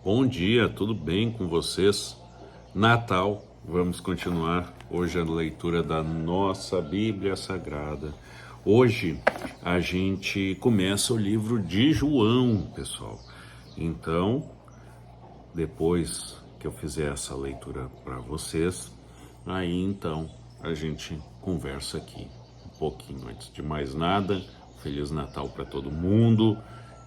Bom dia, tudo bem com vocês? Natal, vamos continuar hoje a leitura da nossa Bíblia Sagrada. Hoje a gente começa o livro de João, pessoal. Então, depois que eu fizer essa leitura para vocês, aí então a gente conversa aqui um pouquinho. Antes de mais nada, Feliz Natal para todo mundo.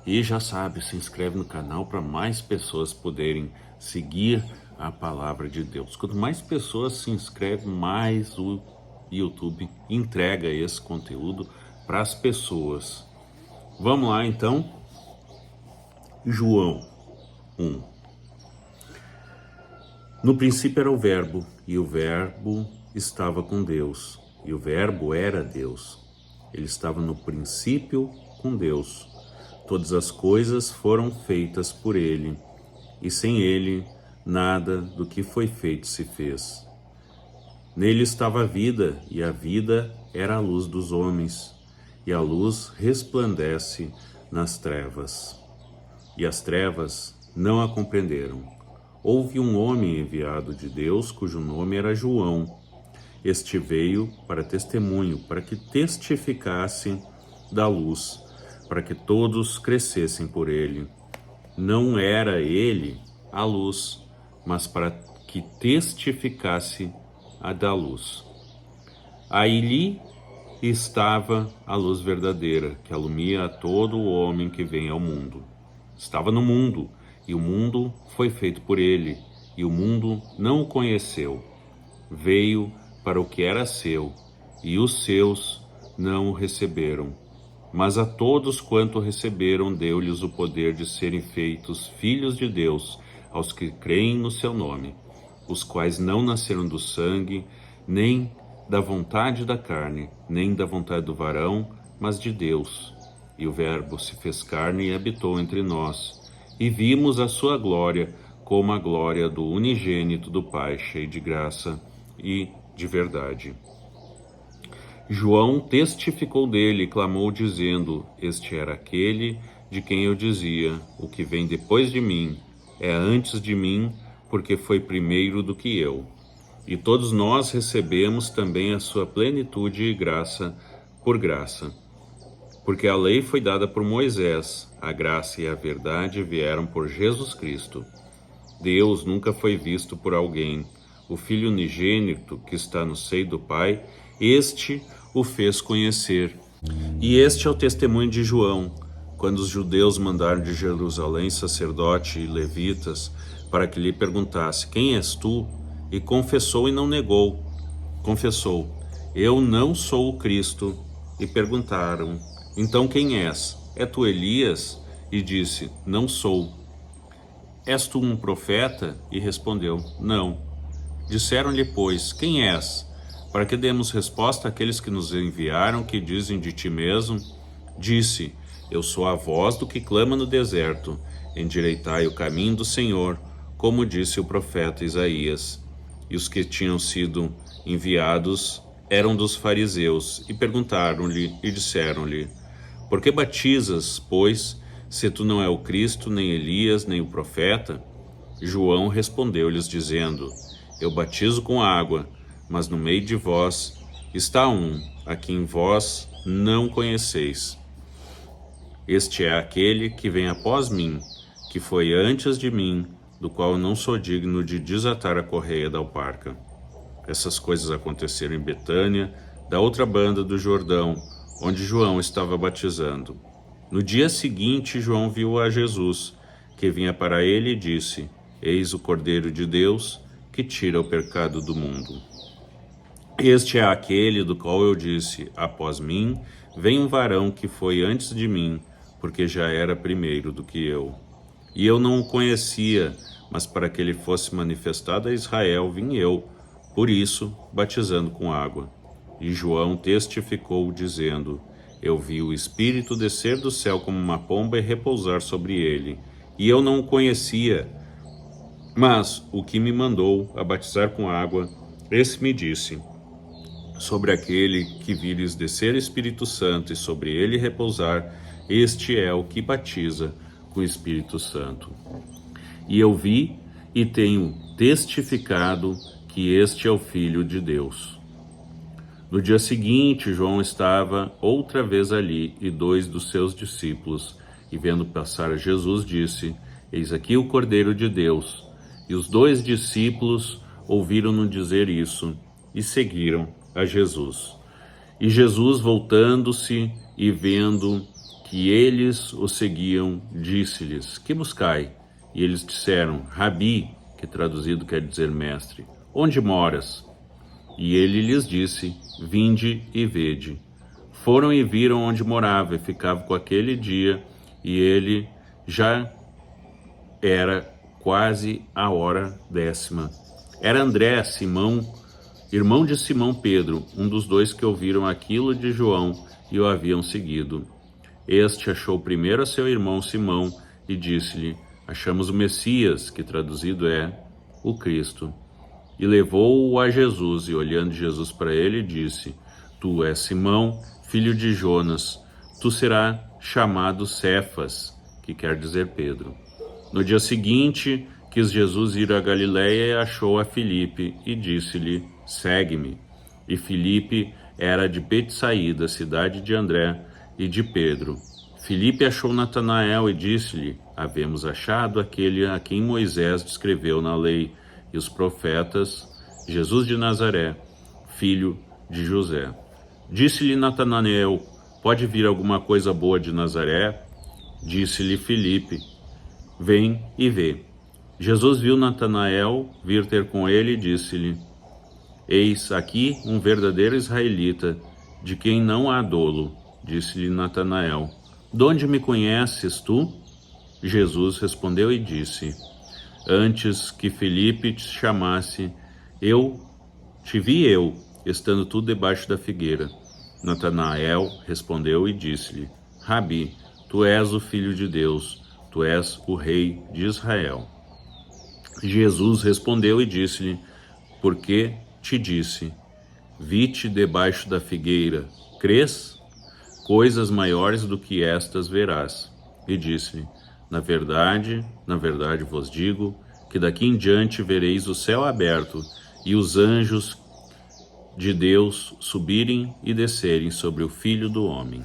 E já sabe, se inscreve no canal para mais pessoas poderem seguir a palavra de Deus. Quanto mais pessoas se inscrevem, mais o YouTube entrega esse conteúdo para as pessoas. Vamos lá então. João 1. No princípio era o Verbo, e o Verbo estava com Deus, e o Verbo era Deus. Ele estava no princípio com Deus. Todas as coisas foram feitas por ele, e sem ele nada do que foi feito se fez. Nele estava a vida, e a vida era a luz dos homens, e a luz resplandece nas trevas. E as trevas não a compreenderam. Houve um homem enviado de Deus, cujo nome era João. Este veio para testemunho, para que testificasse da luz, para que todos crescessem por ele. Não era ele a luz, mas para que testificasse a da luz. Ali estava a luz verdadeira, que alumia a todo o homem que vem ao mundo. Estava no mundo, e o mundo foi feito por ele, e o mundo não o conheceu. Veio para o que era seu, e os seus não o receberam. Mas a todos quanto receberam, deu-lhes o poder de serem feitos filhos de Deus, aos que creem no seu nome, os quais não nasceram do sangue, nem da vontade da carne, nem da vontade do varão, mas de Deus. E o Verbo se fez carne e habitou entre nós, e vimos a sua glória, como a glória do unigênito do Pai, cheio de graça e de verdade. João testificou dele e clamou dizendo: Este era aquele de quem eu dizia: O que vem depois de mim é antes de mim, porque foi primeiro do que eu. E todos nós recebemos também a sua plenitude e graça por graça. Porque a lei foi dada por Moisés, a graça e a verdade vieram por Jesus Cristo. Deus nunca foi visto por alguém. O Filho unigênito que está no seio do Pai, este o fez conhecer. E este é o testemunho de João, quando os judeus mandaram de Jerusalém sacerdote e levitas para que lhe perguntasse: Quem és tu? E confessou e não negou. Confessou: Eu não sou o Cristo. E perguntaram: Então quem és? É tu Elias? E disse: Não sou. És tu um profeta? E respondeu: Não. Disseram-lhe, pois: Quem és? Para que demos resposta àqueles que nos enviaram, que dizem de ti mesmo? Disse: Eu sou a voz do que clama no deserto, endireitai o caminho do Senhor, como disse o profeta Isaías. E os que tinham sido enviados eram dos fariseus, e perguntaram-lhe e disseram-lhe: Por que batizas, pois, se tu não é o Cristo, nem Elias, nem o profeta? João respondeu-lhes dizendo: Eu batizo com água, mas no meio de vós está um, a quem vós não conheceis. Este é aquele que vem após mim, que foi antes de mim, do qual eu não sou digno de desatar a correia da alparca. Essas coisas aconteceram em Betânia, da outra banda do Jordão, onde João estava batizando. No dia seguinte, João viu a Jesus, que vinha para ele e disse: Eis o Cordeiro de Deus, que tira o pecado do mundo. Este é aquele do qual eu disse: Após mim vem um varão que foi antes de mim, porque já era primeiro do que eu. E eu não o conhecia, mas para que ele fosse manifestado a Israel, vim eu, por isso, batizando com água. E João testificou, dizendo: Eu vi o Espírito descer do céu como uma pomba e repousar sobre ele. E eu não o conhecia, mas o que me mandou a batizar com água, esse me disse: Sobre aquele que vires descer Espírito Santo e sobre ele repousar, este é o que batiza com o Espírito Santo. E eu vi e tenho testificado que este é o Filho de Deus. No dia seguinte, João estava outra vez ali e 2 dos seus discípulos, e vendo passar Jesus, disse: Eis aqui o Cordeiro de Deus. E os 2 discípulos ouviram-no dizer isso e seguiram a Jesus. E Jesus, voltando-se e vendo que eles o seguiam, disse-lhes: Que buscai? E eles disseram: Rabi, que traduzido quer dizer mestre, onde moras? E ele lhes disse: Vinde e vede. Foram e viram onde morava, e ficava com aquele dia, e ele já era quase a hora 10ª. Era André, Simão, irmão de Simão Pedro, um dos 2 que ouviram aquilo de João e o haviam seguido. Este achou primeiro a seu irmão Simão e disse-lhe: Achamos o Messias, que traduzido é o Cristo. E levou-o a Jesus, e olhando Jesus para ele, disse: Tu és Simão, filho de Jonas, tu serás chamado Cefas, que quer dizer Pedro. No dia seguinte, quis Jesus ir a Galiléia e achou a Filipe, e disse-lhe: Segue-me. E Filipe era de Betsaída, cidade de André e de Pedro. Filipe achou Natanael e disse-lhe: Havemos achado aquele a quem Moisés descreveu na lei e os profetas, Jesus de Nazaré, filho de José. Disse-lhe Natanael: Pode vir alguma coisa boa de Nazaré? Disse-lhe Filipe: Vem e vê. Jesus viu Natanael vir ter com ele e disse-lhe: Eis aqui um verdadeiro israelita, de quem não há dolo. Disse-lhe Natanael: De onde me conheces tu? Jesus respondeu e disse: Antes que Filipe te chamasse, te vi, estando tu debaixo da figueira. Natanael respondeu e disse-lhe: Rabi, tu és o Filho de Deus, tu és o Rei de Israel. Jesus respondeu e disse-lhe: Porque te disse: Vi-te debaixo da figueira, crês? Coisas maiores do que estas verás. E disse-lhe: na verdade vos digo, que daqui em diante vereis o céu aberto e os anjos de Deus subirem e descerem sobre o Filho do Homem.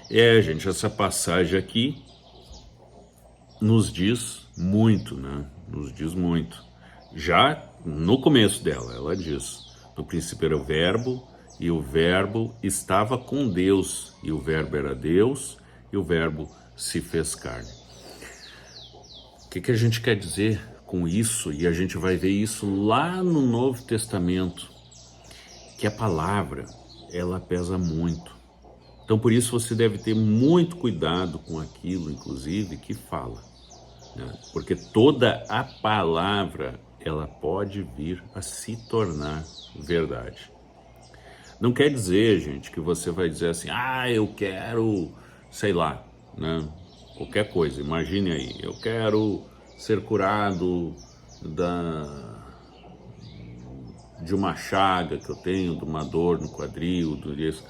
Gente, essa passagem aqui nos diz muito, né? Nos diz muito. Já no começo dela, ela diz: no princípio era o Verbo, e o Verbo estava com Deus, e o Verbo era Deus, e o Verbo se fez carne. O que a gente quer dizer com isso? E a gente vai ver isso lá no Novo Testamento, que a palavra, ela pesa muito. Então, por isso, você deve ter muito cuidado com aquilo, inclusive, que fala, né? Porque toda a palavra, ela pode vir a se tornar verdade. Não quer dizer, gente, que você vai dizer assim: eu quero, sei lá, né? Qualquer coisa, imagine aí, eu quero ser curado de uma chaga que eu tenho, de uma dor no quadril, isso.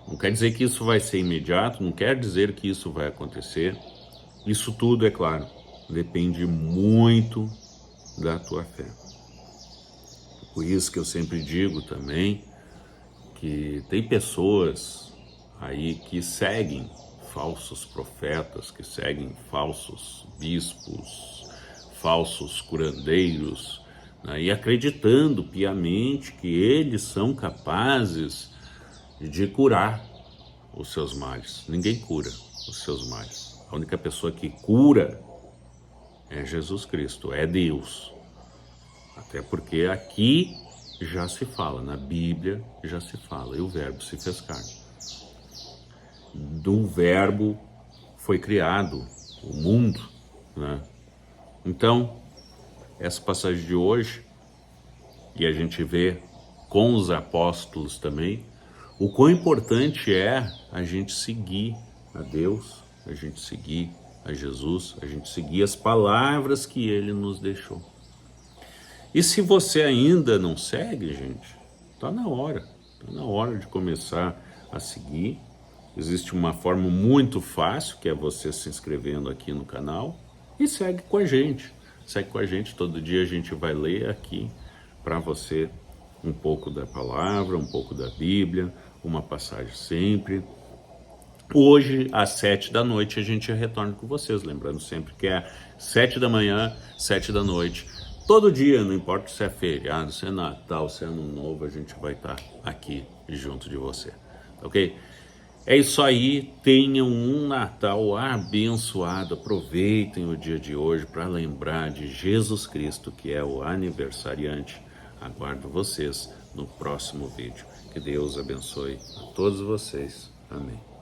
Não quer dizer que isso vai ser imediato, não quer dizer que isso vai acontecer. Isso tudo, é claro, depende muito da tua fé. Por isso que eu sempre digo também que tem pessoas aí que seguem falsos profetas, que seguem falsos bispos, falsos curandeiros, né, e acreditando piamente que eles são capazes de curar os seus males. Ninguém cura os seus males. A única pessoa que cura é Jesus Cristo, é Deus. Até porque aqui já se fala, na Bíblia já se fala, e o Verbo se fez carne. Do Verbo foi criado o mundo, né? Então, essa passagem de hoje, e a gente vê com os apóstolos também, o quão importante é a gente seguir a Deus, a gente seguir a Jesus, a gente seguir as palavras que Ele nos deixou. E se você ainda não segue, gente, tá na hora de começar a seguir Existe uma forma muito fácil, que é você se inscrevendo aqui no canal e segue com a gente. Segue com a gente, todo dia a gente vai ler aqui para você um pouco da palavra, um pouco da Bíblia, uma passagem sempre. Hoje, às 7 da noite, a gente retorna com vocês, lembrando sempre que é 7 da manhã, 7 da noite. Todo dia, não importa se é feriado, se é Natal, se é Ano Novo, a gente vai estar aqui junto de você, ok? É isso aí, tenham um Natal abençoado, aproveitem o dia de hoje para lembrar de Jesus Cristo, que é o aniversariante. Aguardo vocês no próximo vídeo. Que Deus abençoe a todos vocês. Amém.